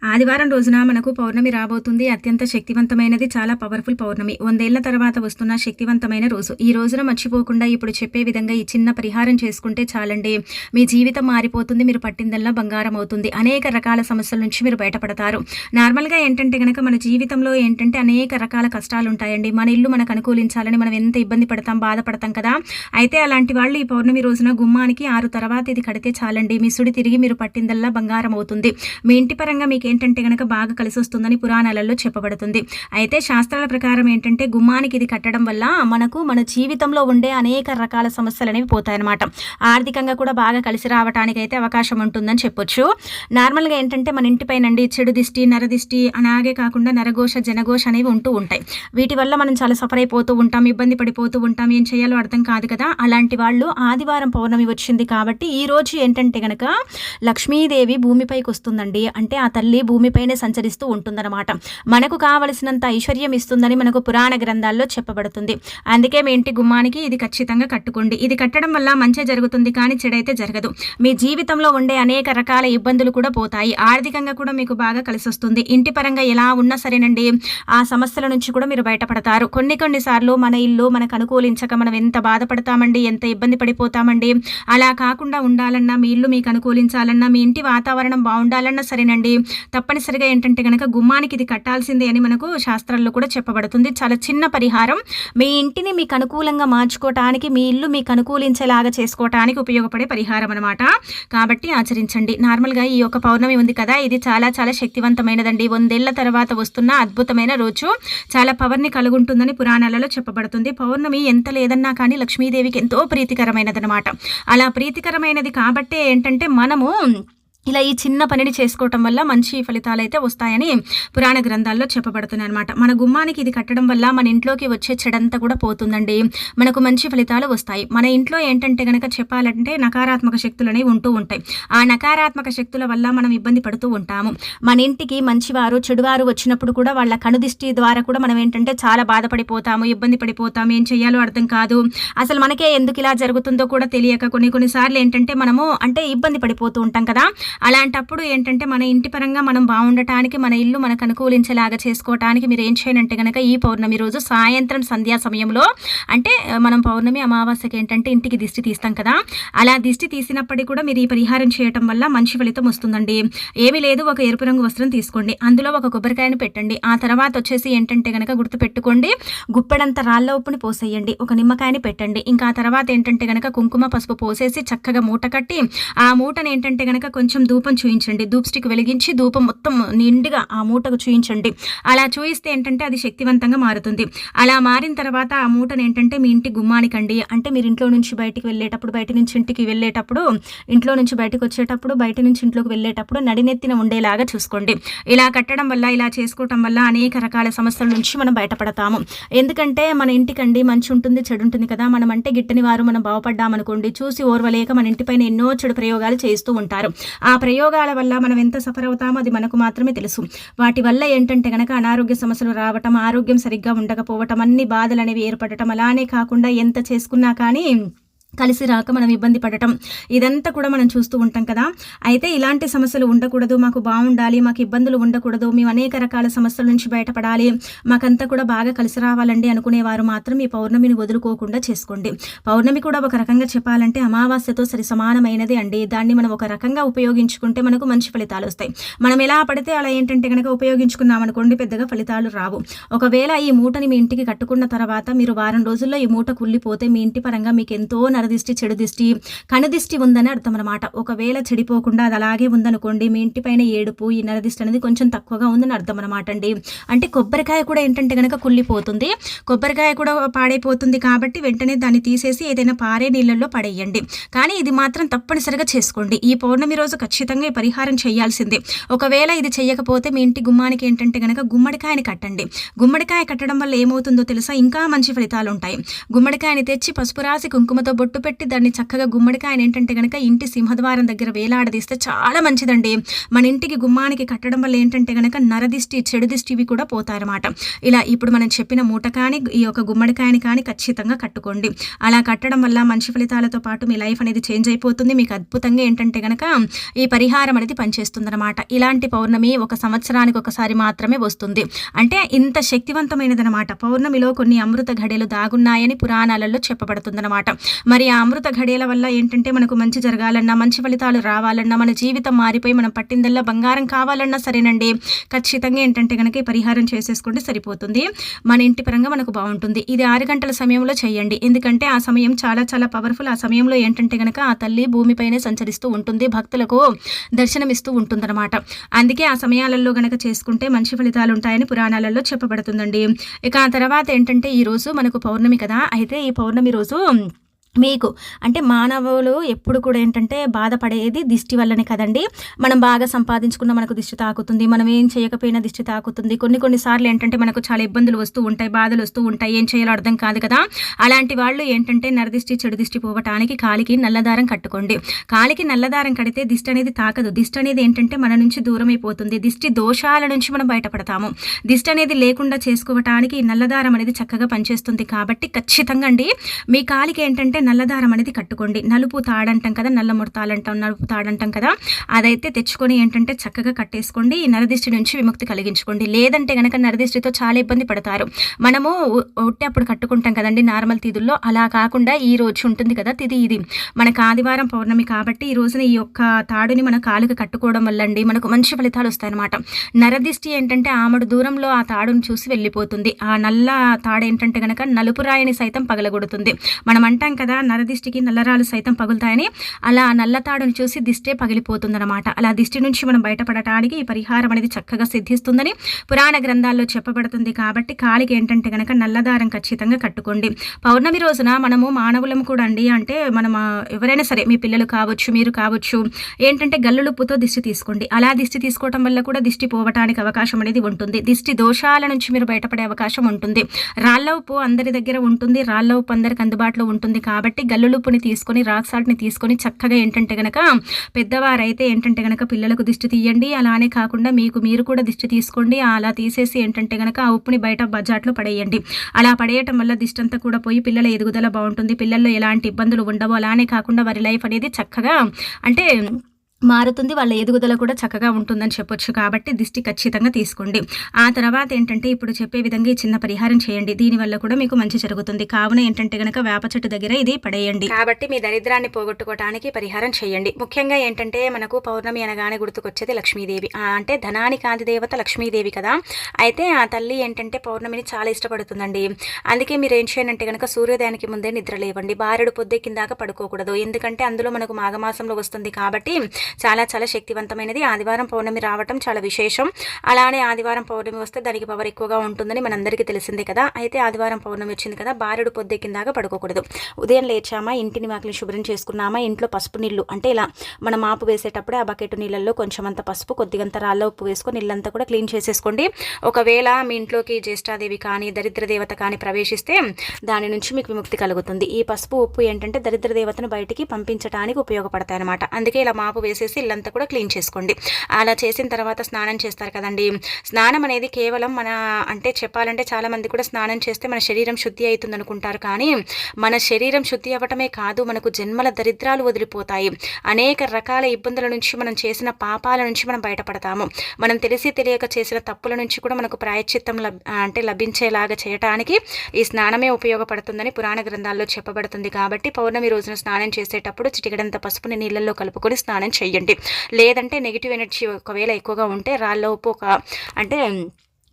ఆదివారం రోజున మనకు పౌర్ణమి రాబోతుంది. అత్యంత శక్తివంతమైనది, చాలా పవర్‌ఫుల్ పౌర్ణమి. 100 ఏళ్ల తర్వాత వస్తున్న శక్తివంతమైన రోజు. ఈ రోజున మర్చిపోకుండా ఇప్పుడు చెప్పే విధంగా ఈ చిన్న పరిహారం చేసుకుంటే చాలండి. మీ జీవితం మారిపోతుంది. మీరు పట్టిందల్లా బంగారం అవుతుంది. అనేక రకాల సమస్యల నుంచి మీరు బయటపడతారు. నార్మల్‌గా ఏంటంటే గనక మన జీవితంలో ఏంటంటే అనేక రకాల కష్టాలుంటాయండి. మన ఇల్లు మనకు అనుకూలించాలని మనం ఎంత ఇబ్బంది పడతాం, బాధపడతాం కదా! అయితే అలాంటి వాళ్ళు ఈ పౌర్ణమి రోజున గుమ్మానికి 6 తర్వాత ఇది కడితే చాలండి. మీ సుడి తిరిగి మీరు పట్టిందల్లా బంగారం అవుతుంది. మీ ఇంటి పరంగా ఏంటంటే గనక బాగా కలిసొస్తుందని పురాణాలలో చెప్పబడుతుంది. అయితే శాస్త్రాల ప్రకారం ఏంటంటే గుమ్మానికి ఇది కట్టడం వల్ల మనకు మన జీవితంలో ఉండే అనేక రకాల సమస్యలనేవి పోతాయన్నమాట. ఆర్థికంగా కూడా బాగా కలిసి రావటానికైతే అవకాశం ఉంటుందని చెప్పొచ్చు. నార్మల్‌గా ఏంటంటే మన ఇంటిపైనండి చెడు దిష్టి, నరదిష్టి అలాగే కాకుండా నరఘోష, జనఘోష అనేవి ఉంటూ ఉంటాయి. వీటి వల్ల మనం చాలా సఫర్ అయిపోతూ ఉంటాం, ఇబ్బంది పడిపోతూ ఉంటాం. ఏం చేయాలో అర్థం కాదు కదా! అలాంటి వాళ్ళు ఆదివారం పౌర్ణమి వచ్చింది కాబట్టి ఈ రోజు ఏంటంటే గనక లక్ష్మీదేవి భూమిపైకి వస్తుందండి. అంటే ఆ తల్లి భూమిపైనే సంచరిస్తూ ఉంటుందన్నమాట. మనకు కావలసినంత ఐశ్వర్యం ఇస్తుందని మనకు పురాణ గ్రంథాల్లో చెప్పబడుతుంది. అందుకే మీ ఇంటి గుమ్మానికి ఇది ఖచ్చితంగా కట్టుకోండి. ఇది కట్టడం వల్ల మంచి జరుగుతుంది కానీ చెడైతే జరగదు. మీ జీవితంలో ఉండే అనేక రకాల ఇబ్బందులు కూడా పోతాయి. ఆర్థికంగా కూడా మీకు బాగా కలిసొస్తుంది. ఇంటి పరంగా ఎలా ఉన్నా సరేనండి, ఆ సమస్యల నుంచి కూడా మీరు బయటపడతారు. కొన్ని సార్లు మన ఇల్లు మనకు అనుకూలించక మనం ఎంత బాధపడతామండి, ఎంత ఇబ్బంది పడిపోతామండి. అలా కాకుండా ఉండాలన్నా, మీ ఇల్లు మీకు అనుకూలించాలన్నా, మీ ఇంటి వాతావరణం బాగుండాలన్నా సరేనండి, తప్పనిసరిగా ఏంటంటే గనక గుమ్మానికి ఇది కట్టాల్సిందే అని మనకు శాస్త్రాల్లో కూడా చెప్పబడుతుంది. చాలా చిన్న పరిహారం. మీ ఇంటిని మీకు అనుకూలంగా మార్చుకోవటానికి, మీ ఇల్లు మీకు అనుకూలించేలాగా చేసుకోవటానికి ఉపయోగపడే పరిహారం అనమాట. కాబట్టి ఆచరించండి. నార్మల్‌గా ఈ యొక్క పౌర్ణమి ఉంది కదా, ఇది చాలా చాలా శక్తివంతమైనదండి. 100 ఏళ్ల తర్వాత వస్తున్న అద్భుతమైన రోజు. చాలా పవర్‌ని కలుగుంటుందని పురాణాలలో చెప్పబడుతుంది. పౌర్ణమి ఎంత లేదన్నా కానీ లక్ష్మీదేవికి ఎంతో ప్రీతికరమైనదనమాట. అలా ప్రీతికరమైనది కాబట్టే ఏంటంటే మనము ఇలా ఈ చిన్న పనిని చేసుకోవటం వల్ల మంచి ఫలితాలైతే వస్తాయని పురాణ గ్రంథాల్లో చెప్పబడుతున్నాయన్నమాట. మన గుమ్మానికి ఇది కట్టడం వల్ల మన ఇంట్లోకి వచ్చే చెడంతా కూడా పోతుందండి. మనకు మంచి ఫలితాలు వస్తాయి. మన ఇంట్లో ఏంటంటే గనక చెప్పాలంటే నకారాత్మక శక్తులు అనేవి ఉంటూ ఉంటాయి. ఆ నకారాత్మక శక్తుల వల్ల మనం ఇబ్బంది పడుతూ ఉంటాము. మన ఇంటికి మంచివారు, చెడువారు వచ్చినప్పుడు కూడా వాళ్ళ కనుదిష్టి ద్వారా కూడా మనం ఏంటంటే చాలా బాధపడిపోతాము, ఇబ్బంది పడిపోతాము. ఏం చేయాలో అర్థం కాదు. అసలు మనకే ఎందుకు ఇలా జరుగుతుందో కూడా తెలియక కొన్నిసార్లు ఏంటంటే మనము అంటే ఇబ్బంది పడిపోతూ ఉంటాం కదా! అలాంటప్పుడు ఏంటంటే మన ఇంటి పరంగా మనం బాగుండటానికి, మన ఇల్లు మనకు అనుకూలించేలాగా చేసుకోవటానికి మీరు ఏం చేయాలంటే గనక ఈ పౌర్ణమి రోజు సాయంత్రం సంధ్యా సమయంలో అంటే మనం పౌర్ణమి అమావాస్యకి ఏంటంటే ఇంటికి దిష్టి తీస్తాం కదా, అలా దిష్టి తీసినప్పటికీ కూడా మీరు ఈ పరిహారం చేయటం వల్ల మంచి ఫలితం వస్తుందండి. ఏమీ లేదు, ఒక ఎరుపు రంగు వస్త్రం తీసుకోండి, అందులో ఒక కొబ్బరికాయను పెట్టండి. ఆ తర్వాత వచ్చేసి ఏంటంటే గనక గుర్తుపెట్టుకోండి, గుప్పెడంత రాళ్ళ ఉప్పుని పోసేయండి, ఒక నిమ్మకాయని పెట్టండి. ఇంకా ఆ తర్వాత ఏంటంటే గనక కుంకుమ పసుపు పోసేసి చక్కగా మూట కట్టి ఆ మూటను ఏంటంటే గనక కొంచెం ధూపం చూయించండి. ధూప్ స్టిక్ వెలిగించి ధూపం మొత్తం నిండుగా ఆ మూటకు చూయించండి. అలా చూయిస్తే ఏంటంటే అది శక్తివంతంగా మారుతుంది. అలా మారిన తర్వాత ఆ మూటను ఏంటంటే మీ ఇంటి గుమ్మానికండి, అంటే మీరు ఇంట్లో నుంచి బయటికి వెళ్ళేటప్పుడు, బయట నుంచి ఇంటికి వెళ్ళేటప్పుడు, ఇంట్లో నుంచి బయటకు వచ్చేటప్పుడు, బయట నుంచి ఇంట్లోకి వెళ్ళేటప్పుడు నడినెత్తిన ఉండేలాగా చూసుకోండి. ఇలా కట్టడం వల్ల, ఇలా చేసుకోవటం వల్ల అనేక రకాల సమస్యల నుంచి మనం బయటపడతాము. ఎందుకంటే మన ఇంటికండి మంచి ఉంటుంది, చెడు ఉంటుంది కదా. మనం అంటే గిట్టని వారు మనం బాగుపడ్డామనుకోండి, చూసి ఓర్వలేక మన ఇంటిపైన ఎన్నో చెడు ప్రయోగాలు చేస్తూ ఉంటారు. ఆ ప్రయోగాల వల్ల మనం ఎంత సఫర్ అవుతామో అది మనకు మాత్రమే తెలుసు. వాటి వల్ల ఏంటంటే గనక అనారోగ్య సమస్యలు రావటం, ఆరోగ్యం సరిగ్గా ఉండకపోవటం, అన్ని బాధలు అనేవి ఏర్పడటం, అలానే కాకుండా ఎంత చేసుకున్నా కానీ కలిసి రాక మనం ఇబ్బంది పడటం, ఇదంతా కూడా మనం చూస్తూ ఉంటాం కదా. అయితే ఇలాంటి సమస్యలు ఉండకూడదు, మాకు బాగుండాలి, మాకు ఇబ్బందులు ఉండకూడదు, మేము అనేక రకాల సమస్యల నుంచి బయటపడాలి, మాకంతా కూడా బాగా కలిసి రావాలండి అనుకునేవారు మాత్రం ఈ పౌర్ణమిని వదులుకోకుండా చేసుకోండి. పౌర్ణమి కూడా ఒక రకంగా చెప్పాలంటే అమావాస్యతో సరి సమానమైనది అండి. దాన్ని మనం ఒక రకంగా ఉపయోగించుకుంటే మనకు మంచి ఫలితాలు వస్తాయి. మనం ఎలా పడితే అలా ఏంటంటే కనుక ఉపయోగించుకున్నాం అనుకోండి, పెద్దగా ఫలితాలు రావు. ఒకవేళ ఈ మూటని మీ ఇంటికి కట్టుకున్న తర్వాత మీరు వారం రోజుల్లో ఈ మూట కుళ్ళిపోతే మీ ఇంటి పరంగా మీకు ఎంతో నరదిష్టి, చెడు దిష్టి, కనుదిష్టి ఉందని అర్థం అనమాట. ఒకవేళ చెడిపోకుండా అది అలాగే ఉందనుకోండి, మీ ఇంటి పైన ఏడుపు, ఈ నరదిష్టి అనేది కొంచెం తక్కువగా ఉందని అర్థం అనమాట అండి. అంటే కొబ్బరికాయ కూడా ఏంటంటే కనుక కుళ్ళిపోతుంది, కొబ్బరికాయ కూడా పాడైపోతుంది కాబట్టి వెంటనే దాన్ని తీసేసి ఏదైనా పారే నీళ్ళల్లో పడేయండి. కానీ ఇది మాత్రం తప్పనిసరిగా చేసుకోండి. ఈ పౌర్ణమి రోజు ఖచ్చితంగా ఈ పరిహారం చేయాల్సిందే. ఒకవేళ ఇది చేయకపోతే మీ ఇంటి గుమ్మానికి ఏంటంటే కనుక గుమ్మడికాయని కట్టండి. గుమ్మడికాయ కట్టడం వల్ల ఏమవుతుందో తెలుసా, ఇంకా మంచి ఫలితాలు ఉంటాయి. గుమ్మడికాయని తెచ్చి పసుపు రాసి కుంకుమతో బొట్టు పెట్టి దాన్ని చక్కగా గుమ్మడికాయని ఏంటంటే గనక ఇంటి సింహద్వారం దగ్గర వేలాడదీస్తే చాలా మంచిదండి. మన ఇంటికి గుమ్మానికి కట్టడం వల్ల ఏంటంటే గనక నరదిష్టి, చెడు దిష్టి ఇవి కూడా పోతాయన్నమాట. ఇలా ఇప్పుడు మనం చెప్పిన మూట కానీ, ఈ యొక్క గుమ్మడికాయని కానీ ఖచ్చితంగా కట్టుకోండి. అలా కట్టడం వల్ల మంచి ఫలితాలతో పాటు మీ లైఫ్ అనేది చేంజ్ అయిపోతుంది. మీకు అద్భుతంగా ఏంటంటే గనక ఈ పరిహారం అనేది పనిచేస్తుందన్నమాట. ఇలాంటి పౌర్ణమి ఒక సంవత్సరానికి ఒకసారి మాత్రమే వస్తుంది. అంటే ఇంత శక్తివంతమైనదనమాట. పౌర్ణమిలో కొన్ని అమృత ఘడియలు దాగున్నాయని పురాణాలలో చెప్పబడుతుందన్నమాట. మరి ఆ అమృత ఘడియల వల్ల ఏంటంటే మనకు మంచి జరగాలన్నా, మంచి ఫలితాలు రావాలన్నా, మన జీవితం మారిపోయి మనం పట్టిందల్లా బంగారం కావాలన్నా సరేనండి, ఖచ్చితంగా ఏంటంటే గనక ఈ పరిహారం చేసేసుకుంటే సరిపోతుంది. మన ఇంటి పరంగా మనకు బాగుంటుంది. ఇది 6 గంటల సమయంలో చేయండి. ఎందుకంటే ఆ సమయం చాలా చాలా పవర్ఫుల్. ఆ సమయంలో ఏంటంటే గనక ఆ తల్లి భూమిపైనే సంచరిస్తూ ఉంటుంది, భక్తులకు దర్శనమిస్తూ ఉంటుందన్నమాట. అందుకే ఆ సమయాలలో గనక చేసుకుంటే మంచి ఫలితాలు ఉంటాయని పురాణాలలో చెప్పబడుతుందండి. ఇక ఆ తర్వాత ఏంటంటే ఈరోజు మనకు పౌర్ణమి కదా, అయితే ఈ పౌర్ణమి రోజు మీకు అంటే మానవులు ఎప్పుడు కూడా ఏంటంటే బాధపడేది దిష్టి వల్లనే కదండి. మనం బాగా సంపాదించుకున్న మనకు దిష్టి తాకుతుంది, మనం ఏం చేయకపోయినా దిష్టి తాకుతుంది. కొన్ని సార్లు ఏంటంటే మనకు చాలా ఇబ్బందులు వస్తూ ఉంటాయి, బాధలు వస్తూ ఉంటాయి, ఏం చేయాలో అర్థం కాదు కదా. అలాంటి వాళ్ళు ఏంటంటే నరదిష్టి, చెడు దిష్టి పోవటానికి కాలికి నల్లదారం కట్టుకోండి. కాలికి నల్లదారం కడితే దిష్టి అనేది తాకదు. దిష్టి అనేది ఏంటంటే మన నుంచి దూరం అయిపోతుంది. దిష్టి దోషాల నుంచి మనం బయటపడతాము. దిష్టి అనేది లేకుండా చేసుకోవటానికి నల్లదారం అనేది చక్కగా పనిచేస్తుంది. కాబట్టి ఖచ్చితంగా అండి మీ కాలికి ఏంటంటే నల్లదారం అనేది కట్టుకోండి. నలుపు తాడంటాం కదా, నల్ల ముడతాలంటాం, నలుపు తాడంటాం కదా, అదైతే తెచ్చుకొని ఏంటంటే చక్కగా కట్టేసుకోండి. ఈ నరదిష్టి నుంచి విముక్తి కలిగించుకోండి. లేదంటే గనక నరదిష్టితో చాలా ఇబ్బంది పడతారు. మనము ఒట్టి అప్పుడు కట్టుకుంటాం కదండి నార్మల్ తిథుల్లో, అలా కాకుండా ఈ రోజు ఉంటుంది కదా తిథి, ఇది మనకు ఆదివారం పౌర్ణమి కాబట్టి ఈ రోజున ఈ యొక్క తాడుని మన కాలుకి కట్టుకోవడం వల్ల అండి మనకు మంచి ఫలితాలు వస్తాయన్నమాట. నరదిష్టి ఏంటంటే ఆమడు దూరంలో ఆ తాడుని చూసి వెళ్ళిపోతుంది. ఆ నల్ల తాడు ఏంటంటే గనక నలుపు రాయిని సైతం పగలగొడుతుంది. మనం అంటాం కదా నరదిష్టికి నల్లరాలు సైతం పగులుతాయని, అలా నల్ల తాడుని చూసి దిష్టే పగిలిపోతుందన్నమాట. అలా దిష్టి నుంచి మనం బయటపడటానికి ఈ పరిహారం అనేది చక్కగా సిద్ధిస్తుందని పురాణ గ్రంథాల్లో చెప్పబడుతుంది. కాబట్టి కాలికి ఏంటంటే గనక నల్లదారం ఖచ్చితంగా కట్టుకోండి. పౌర్ణమి రోజున మనము మానవులం కూడా అండి, అంటే మనం ఎవరైనా సరే మీ పిల్లలు కావచ్చు, మీరు కావచ్చు, ఏంటంటే గల్లులుప్పుతో దిష్టి తీసుకోండి. అలా దిష్టి తీసుకోవటం వల్ల కూడా దిష్టి పోవటానికి అవకాశం అనేది ఉంటుంది. దిష్టి దోషాల నుంచి మీరు బయటపడే అవకాశం ఉంటుంది. రాళ్ళ ఉప్పు అందరి దగ్గర ఉంటుంది, రాళ్ళ ఉప్పు అందరికి అందుబాటులో ఉంటుంది. కాబట్టి గల్లులుప్పుని తీసుకొని, రాక్ సాల్ట్ని తీసుకొని చక్కగా ఏంటంటే గనక పెద్దవారైతే ఏంటంటే గనక పిల్లలకు దిష్టి తీయండి. అలానే కాకుండా మీరు కూడా దిష్టి తీసుకోండి. అలా తీసేసి ఏంటంటే గనక ఆ ఉప్పుని బయట బజాట్లో పడేయండి. అలా పడేయటం వల్ల దిష్టి అంతా కూడా పోయి పిల్లల ఎదుగుదల బాగుంటుంది. పిల్లల్లో ఎలాంటి ఇబ్బందులు ఉండవు. అలానే కాకుండా వారి లైఫ్ అనేది చక్కగా అంటే మారుతుంది, వాళ్ళ ఎదుగుదల కూడా చక్కగా ఉంటుందని చెప్పొచ్చు. కాబట్టి దిష్టి ఖచ్చితంగా తీసుకోండి. ఆ తర్వాత ఏంటంటే ఇప్పుడు చెప్పే విధంగా ఈ చిన్న పరిహారం చేయండి. దీనివల్ల కూడా మీకు మంచి జరుగుతుంది. కావున ఏంటంటే గనక వేప చెట్టు దగ్గర ఇది పడేయండి. కాబట్టి మీ దరిద్రాన్ని పోగొట్టుకోవడానికి పరిహారం చేయండి. ముఖ్యంగా ఏంటంటే మనకు పౌర్ణమి అనగానే గుర్తుకొచ్చేది లక్ష్మీదేవి, అంటే ధనానికి ఆది దేవత లక్ష్మీదేవి కదా. అయితే ఆ తల్లి ఏంటంటే పౌర్ణమిని చాలా ఇష్టపడుతుందండి. అందుకే మీరు ఏం చేయండి గనక సూర్యోదయానికి ముందే నిద్ర లేవండి. బారెడు పొద్దెక్కిందాక పడుకోకూడదు. ఎందుకంటే అందులో మనకు మాఘమాసంలో వస్తుంది కాబట్టి చాలా చాలా శక్తివంతమైనది. ఆదివారం పౌర్ణమి రావటం చాలా విశేషం. అలానే ఆదివారం పౌర్ణమి వస్తే దానికి పవర్ ఎక్కువగా ఉంటుందని మనందరికీ తెలిసిందే కదా. అయితే ఆదివారం పౌర్ణమి వచ్చింది కదా, బారెడు పొద్దెక్కిందాక పడుకోకూడదు. ఉదయం లేచామా, ఇంటిని వాకిలి శుభ్రం చేసుకున్నామా, ఇంట్లో పసుపు నీళ్లు అంటే ఇలా మనం మాపు వేసేటప్పుడే ఆ బకెట్ నీళ్ళల్లో కొంచెమంత పసుపు, కొద్దిగంత రాళ్ళ ఉప్పు వేసుకొని ఇల్లంతా కూడా క్లీన్ చేసేసుకోండి. ఒకవేళ మీ ఇంట్లోకి జ్యేష్ఠాదేవి కానీ దరిద్ర దేవత కానీ ప్రవేశిస్తే దాని నుంచి మీకు విముక్తి కలుగుతుంది. ఈ పసుపు ఉప్పు ఏంటంటే దరిద్ర దేవతను బయటికి పంపించడానికి ఉపయోగపడతాయి అనమాట. అందుకే ఇలా మాపు వేసేసి ఇల్లంతా కూడా క్లీన్ చేసుకోండి. అలా చేసిన తర్వాత స్నానం చేస్తారు కదండి. స్నానం అనేది కేవలం మన అంటే చెప్పాలంటే చాలా మంది కూడా స్నానం చేస్తే మన శరీరం శుద్ధి అవుతుంది అనుకుంటారు. కానీ మన శరీరం శుద్ధి అవ్వటమే కాదు, మనకు జన్మల దరిద్రాలు వదిలిపోతాయి. అనేక రకాల ఇబ్బందుల నుంచి, మనం చేసిన పాపాల నుంచి మనం బయటపడతాము. మనం తెలిసి తెలియక చేసిన తప్పుల నుంచి కూడా మనకు ప్రాయశ్చిత్తం లభించేలాగా చేయటానికి ఈ స్నానమే ఉపయోగపడుతుందని పురాణ గ్రంథాల్లో చెప్పబడుతుంది. కాబట్టి పౌర్ణమి రోజున స్నానం చేసేటప్పుడు చిటికెడంత పసుపుని నీళ్ళల్లో కలుపుకొని స్నానం చేయండి. లేదంటే నెగిటివ్ ఎనర్జీ ఒకవేళ ఎక్కువగా ఉంటే రాళ్ళ ఉప్పు అంటే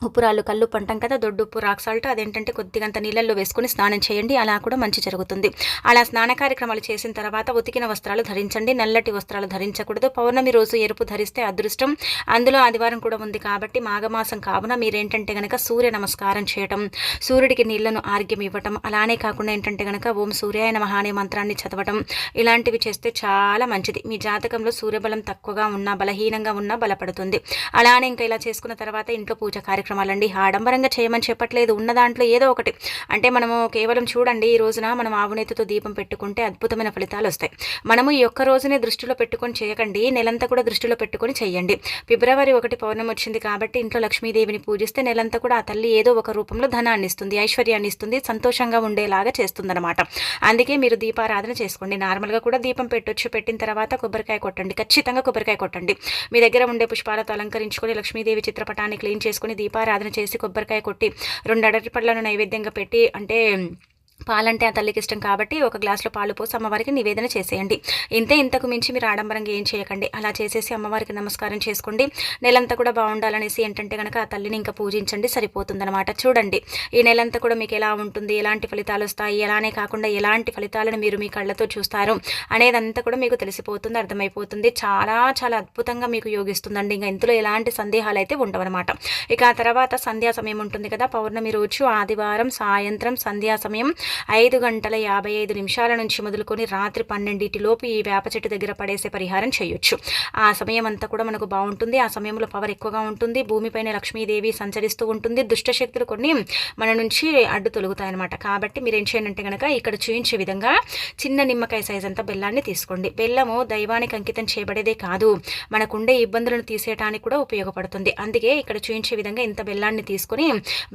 ఉప్పు రాళ్ళు, కల్లుప్పు అంటాం కదా, దొడ్డుప్పు, రాక్ సాల్ట్, అదేంటంటే కొద్దిగంత నీళ్ళల్లో వేసుకొని స్నానం చేయండి. అలా కూడా మంచి జరుగుతుంది. అలా స్నాన కార్యక్రమాలు చేసిన తర్వాత ఉతికిన వస్త్రాలు ధరించండి. నల్లటి వస్త్రాలు ధరించకూడదు. పౌర్ణమి రోజు ఎరుపు ధరిస్తే అదృష్టం. అందులో ఆదివారం కూడా ఉంది కాబట్టి మాఘమాసం కావున మీరేంటంటే గనక సూర్య నమస్కారం చేయటం, సూర్యుడికి నీళ్లను ఆర్ఘ్యం ఇవ్వటం, అలానే కాకుండా ఏంటంటే గనక ఓం సూర్యాయ నమః అనే మంత్రాన్ని చదవటం, ఇలాంటివి చేస్తే చాలా మంచిది. మీ జాతకంలో సూర్యబలం తక్కువగా ఉన్నా, బలహీనంగా ఉన్నా బలపడుతుంది. అలానే ఇంకా ఇలా చేసుకున్న తర్వాత ఇంట్లో పూజ కార్యక్రమం కార్యక్రమాలండి. ఆడంబరంగా చేయమని చెప్పట్లేదు. ఉన్న దాంట్లో ఏదో ఒకటి అంటే మనము కేవలం చూడండి ఈ రోజున మనం ఆవునేతితో దీపం పెట్టుకుంటే అద్భుతమైన ఫలితాలు వస్తాయి. మనము ఈ ఒక్క రోజునే దృష్టిలో పెట్టుకొని చేయకండి, నెలంతా కూడా దృష్టిలో పెట్టుకొని చేయండి. ఫిబ్రవరి 1 పౌర్ణమి వచ్చింది కాబట్టి ఇంట్లో లక్ష్మీదేవిని పూజిస్తే నెలంతా కూడా ఆ తల్లి ఏదో ఒక రూపంలో ధనాన్ని ఇస్తుంది, ఐశ్వర్యాన్ని ఇస్తుంది, సంతోషంగా ఉండేలాగా చేస్తుందన్నమాట. అందుకే మీరు దీపారాధన చేసుకోండి. నార్మల్గా కూడా దీపం పెట్టొచ్చు. పెట్టిన తర్వాత కొబ్బరికాయ కొట్టండి, ఖచ్చితంగా కొబ్బరికాయ కొట్టండి. మీ దగ్గర ఉండే పుష్పాలతో అలంకరించుకొని లక్ష్మీదేవి చిత్రపటాన్ని క్లీన్ చేసుకుని దీపారాధన చేసి కొబ్బరికాయ కొట్టి 2 అరటి పళ్ళను నైవేద్యంగా పెట్టి అంటే పాలంటే ఆ తల్లికి ఇష్టం కాబట్టి ఒక గ్లాసులో పాలు పోసి అమ్మవారికి నివేదన చేసేయండి. ఇంతకు మించి మీరు ఆడంబరంగా ఏం చేయకండి. అలా చేసేసి అమ్మవారికి నమస్కారం చేసుకోండి. నెలంతా కూడా బాగుండాలనేసి ఏంటంటే కనుక ఆ తల్లిని ఇంకా పూజించండి, సరిపోతుందన్నమాట. చూడండి ఈ నెలంతా కూడా మీకు ఎలా ఉంటుంది, ఎలాంటి ఫలితాలు వస్తాయి, ఎలానే కాకుండా ఎలాంటి ఫలితాలను మీరు మీ కళ్ళతో చూస్తారు అనేదంతా కూడా మీకు తెలిసిపోతుంది, అర్థమైపోతుంది. చాలా చాలా అద్భుతంగా మీకు యోగిస్తుందండి. ఇంకా ఇందులో ఎలాంటి సందేహాలు అయితే ఉండవన్నమాట. ఇక ఆ తర్వాత సంధ్యా సమయం ఉంటుంది కదా, పౌర్ణమి రోజు ఆదివారం సాయంత్రం సంధ్యా సమయం 5:55 నుంచి మొదలుకొని రాత్రి 12 ఈ వేప చెట్టు దగ్గర పడేసే పరిహారం చేయొచ్చు. ఆ సమయం అంతా కూడా మనకు బాగుంటుంది. ఆ సమయంలో పవర్ ఎక్కువగా ఉంటుంది. భూమిపైన లక్ష్మీదేవి సంచరిస్తూ ఉంటుంది. దుష్టశక్తులు కొన్ని మన నుంచి అడ్డు తొలుగుతాయన్నమాట. కాబట్టి మీరు ఏం చేయండి అంటే కనుక ఇక్కడ చూయించే విధంగా చిన్న నిమ్మకాయ సైజ్ అంతా బెల్లాన్ని తీసుకోండి. బెల్లము దైవానికి అంకితం చేయబడేదే కాదు, మనకుండే ఇబ్బందులను తీసేయడానికి కూడా ఉపయోగపడుతుంది. అందుకే ఇక్కడ చూయించే విధంగా ఇంత బెల్లాన్ని తీసుకొని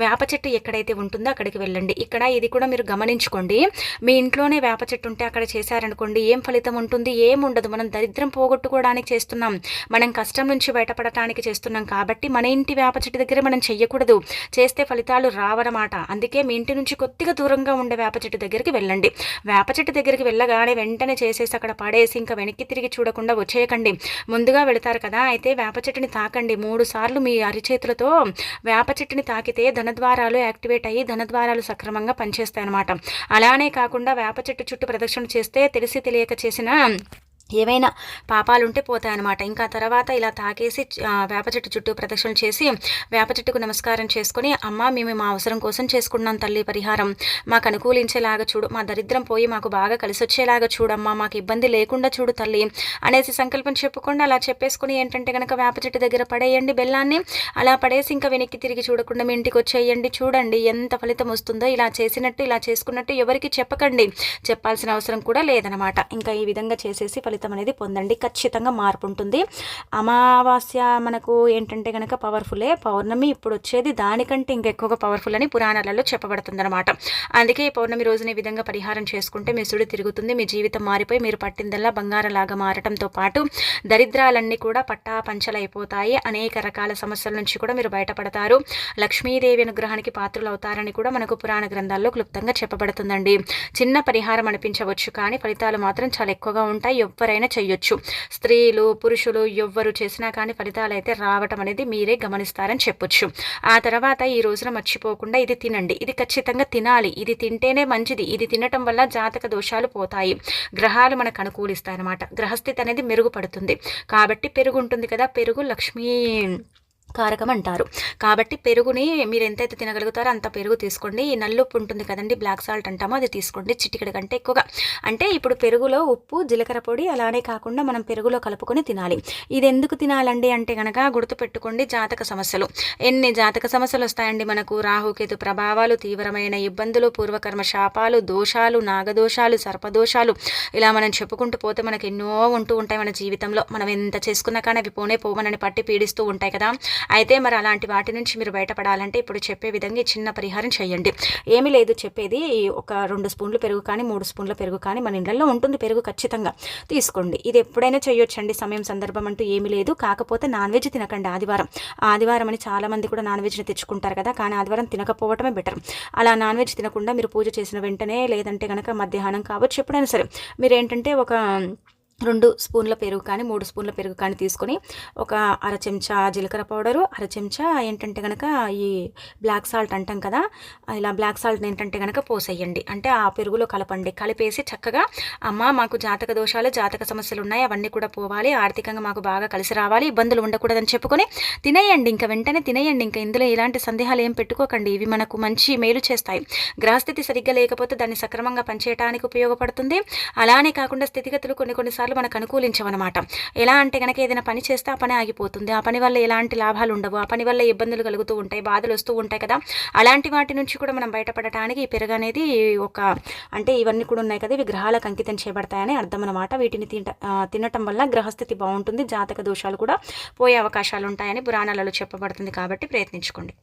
వేప చెట్టు ఎక్కడైతే ఉంటుందో అక్కడికి వెళ్ళండి. ఇక్కడ ఇది కూడా మీరు గమనించుకోండి. మీ ఇంట్లోనే వేప చెట్టు ఉంటే అక్కడ చేశారనుకోండి ఏం ఫలితం ఉంటుంది, ఏముండదు. మనం దరిద్రం పోగొట్టుకోవడానికి చేస్తున్నాం, మనం కష్టం నుంచి బయటపడటానికి చేస్తున్నాం. కాబట్టి మన ఇంటి వేప చెట్టు దగ్గర మనం చెయ్యకూడదు, చేస్తే ఫలితాలు రావన్నమాట. అందుకే మీ ఇంటి నుంచి కొద్దిగా దూరంగా ఉండే వేప చెట్టు దగ్గరికి వెళ్ళండి. వేప చెట్టు దగ్గరికి వెళ్ళగానే వెంటనే చేసేసి అక్కడ పడేసి ఇంకా వెనక్కి తిరిగి చూడకుండా వచ్చేయకండి. ముందుగా వెళతారు కదా, అయితే వేప చెట్టుని తాకండి. 3 సార్లు మీ అరిచేతులతో వేప చెట్టుని తాకితే ధనద్వారాలు యాక్టివేట్ అయ్యి ధనద్వారాలు సక్రమంగా పనిచేస్తాయి అన్నమాట. అలానే కాకుండా వేప చెట్టు చుట్టూ ప్రదక్షిణ చేస్తే తెలిసి తెలియక చేసిన ఏవైనా పాపాలుంటే పోతాయన్నమాట. ఇంకా తర్వాత ఇలా తాకేసి వేప చెట్టు చుట్టూ ప్రదక్షిణ చేసి వేప చెట్టుకు నమస్కారం చేసుకుని అమ్మ మేము మా అవసరం కోసం చేసుకున్నాం తల్లి, పరిహారం మాకు అనుకూలించేలాగా చూడు, మా దరిద్రం పోయి మాకు బాగా కలిసి వచ్చేలాగా చూడమ్మా, మాకు ఇబ్బంది లేకుండా చూడు తల్లి అనేసి సంకల్పం చెప్పుకుండా అలా చెప్పేసుకుని ఏంటంటే కనుక వేప చెట్టు దగ్గర పడేయండి బెల్లాన్ని. అలా పడేసి ఇంకా వెనక్కి తిరిగి చూడకుండా మీ ఇంటికి వచ్చేయండి. చూడండి ఎంత ఫలితం వస్తుందో. ఇలా చేసినట్టు ఇలా చేసుకున్నట్టు ఎవరికి చెప్పకండి, చెప్పాల్సిన అవసరం కూడా లేదనమాట. ఇంకా ఈ విధంగా చేసేసి ఫలితం అనేది పొందండి. ఖచ్చితంగా మార్పు ఉంటుంది. అమావాస్య మనకు ఏంటంటే కనుక పవర్ఫుల్లే, పౌర్ణమి ఇప్పుడు వచ్చేది దానికంటే ఇంకెక్కువగా పవర్ఫుల్ అని పురాణాలలో చెప్పబడుతుంది అనమాట. అందుకే ఈ పౌర్ణమి రోజున ఈ విధంగా పరిహారం చేసుకుంటే మీ సుడి తిరుగుతుంది, మీ జీవితం మారిపోయి మీరు పట్టిందల్లా బంగారంలాగా మారటంతో పాటు దరిద్రాలన్నీ కూడా పట్టా పంచలైపోతాయి. అనేక రకాల సమస్యల నుంచి కూడా మీరు బయటపడతారు. లక్ష్మీదేవి అనుగ్రహానికి పాత్రలు అవుతారని కూడా మనకు పురాణ గ్రంథాల్లో క్లుప్తంగా చెప్పబడుతుందండి. చిన్న పరిహారం అనిపించవచ్చు కానీ ఫలితాలు మాత్రం చాలా ఎక్కువగా ఉంటాయి. ఎవరైనా చేయొచ్చు, స్త్రీలు పురుషులు ఎవ్వరు చేసినా కానీ ఫలితాలు అయితే రావటం అనేది మీరే గమనిస్తారని చెప్పొచ్చు. ఆ తర్వాత ఈ రోజున మర్చిపోకుండా ఇది తినండి. ఇది ఖచ్చితంగా తినాలి. ఇది తింటేనే మంచిది. ఇది తినటం వల్ల జాతక దోషాలు పోతాయి, గ్రహాలు మనకు అనుకూలిస్తాయి అన్నమాట. గ్రహస్థితి అనేది మెరుగుపడుతుంది. కాబట్టి పెరుగు ఉంటుంది కదా, పెరుగు లక్ష్మీ కారకం అంటారు. కాబట్టి పెరుగుని మీరు ఎంతైతే తినగలుగుతారో అంత పెరుగు తీసుకోండి. ఈ నల్లుప్పు ఉంటుంది కదండి, బ్లాక్ సాల్ట్ అంటామో అది తీసుకోండి, చిటికెడు కంటే ఎక్కువగా. అంటే ఇప్పుడు పెరుగులో ఉప్పు జీలకర్ర పొడి అలానే కాకుండా మనం పెరుగులో కలుపుకొని తినాలి. ఇది ఎందుకు తినాలండి అంటే కనుక గుర్తుపెట్టుకోండి, జాతక సమస్యలు. ఎన్ని జాతక సమస్యలు వస్తాయండి మనకు, రాహుకేతు ప్రభావాలు, తీవ్రమైన ఇబ్బందులు, పూర్వకర్మ శాపాలు, దోషాలు, నాగదోషాలు, సర్పదోషాలు, ఇలా మనం చెప్పుకుంటూ పోతే మనకి ఎన్నో ఉంటూ ఉంటాయి మన జీవితంలో. మనం ఎంత చేసుకున్నా కానీ అవి పోనే పోవనని పట్టి పీడిస్తూ ఉంటాయి కదా. అయితే మరి అలాంటి వాటి నుంచి మీరు బయటపడాలంటే ఇప్పుడు చెప్పే విధంగా చిన్న పరిహారం చేయండి. ఏమీ లేదు, చెప్పేది ఒక 2 స్పూన్లు పెరుగు కానీ 3 స్పూన్ల పెరుగు కానీ మన ఇళ్ళల్లో ఉంటుంది, పెరుగు ఖచ్చితంగా తీసుకోండి. ఇది ఎప్పుడైనా చేయొచ్చండి, సమయం సందర్భం అంటూ ఏమీ లేదు. కాకపోతే నాన్ వెజ్ తినకండి ఆదివారం అని చాలా మంది కూడా నాన్ వెజ్ని తెచ్చుకుంటారు కదా, కానీ ఆదివారం తినకపోవటమే బెటర్. అలా నాన్ వెజ్ తినకుండా మీరు పూజ చేసిన వెంటనే లేదంటే కనుక మధ్యాహ్నం కావచ్చు ఎప్పుడైనా సరే మీరు ఏంటంటే ఒక 2 స్పూన్ల పెరుగు కానీ 3 స్పూన్ల పెరుగు కానీ తీసుకొని ఒక అర చెంచా జీలకర్ర పౌడరు, అర చెంచా ఏంటంటే కనుక ఈ బ్లాక్ సాల్ట్ అంటాం కదా, ఇలా బ్లాక్ సాల్ట్ ఏంటంటే కనుక పోసేయండి. అంటే ఆ పెరుగులో కలపండి. కలిపేసి చక్కగా అమ్మ మాకు జాతక దోషాలు జాతక సమస్యలు ఉన్నాయి, అవన్నీ కూడా పోవాలి, ఆర్థికంగా మాకు బాగా కలిసి రావాలి, ఇబ్బందులు ఉండకూడదని చెప్పుకొని తినేయండి. ఇంకా వెంటనే తినేయండి. ఇంకా ఇందులో ఎలాంటి సందేహాలు ఏం పెట్టుకోకండి. ఇవి మనకు మంచి మేలు చేస్తాయి. గ్రహస్థితి సరిగ్గా లేకపోతే దాన్ని సక్రమంగా పనిచేయడానికి ఉపయోగపడుతుంది. అలానే కాకుండా స్థితిగతులు కొన్నిసార్లు కొన్నిసార్లు మనకు అనుకూలించవన్నమాట. ఎలా అంటే గనక ఏదైనా పని చేస్తే ఆ పని ఆగిపోతుంది. ఆ పని వల్ల ఎలాంటి లాభాలు ఉండవు. ఆ పని వల్ల ఇబ్బందులు కలుగుతూ ఉంటాయి. బాధలు వస్తూ ఉంటాయి కదా! అలాంటి వాటి నుంచి కూడా మనం బయటపడటానికి ఈ పెరుగనేది ఒక అంటే ఇవన్నీ కూడా ఉన్నాయి కదా! ఇవి గ్రహాలకు అంకితం చేయబడతాయని అర్థం అనమాట. వీటిని తినటం వల్ల గ్రహస్థితి బావుంటుంది. జాతక దోషాలు కూడా పోయే అవకాశాలుంటాయని పురాణాలలో చెప్పబడుతుంది కాబట్టి ప్రయత్నించుకోండి.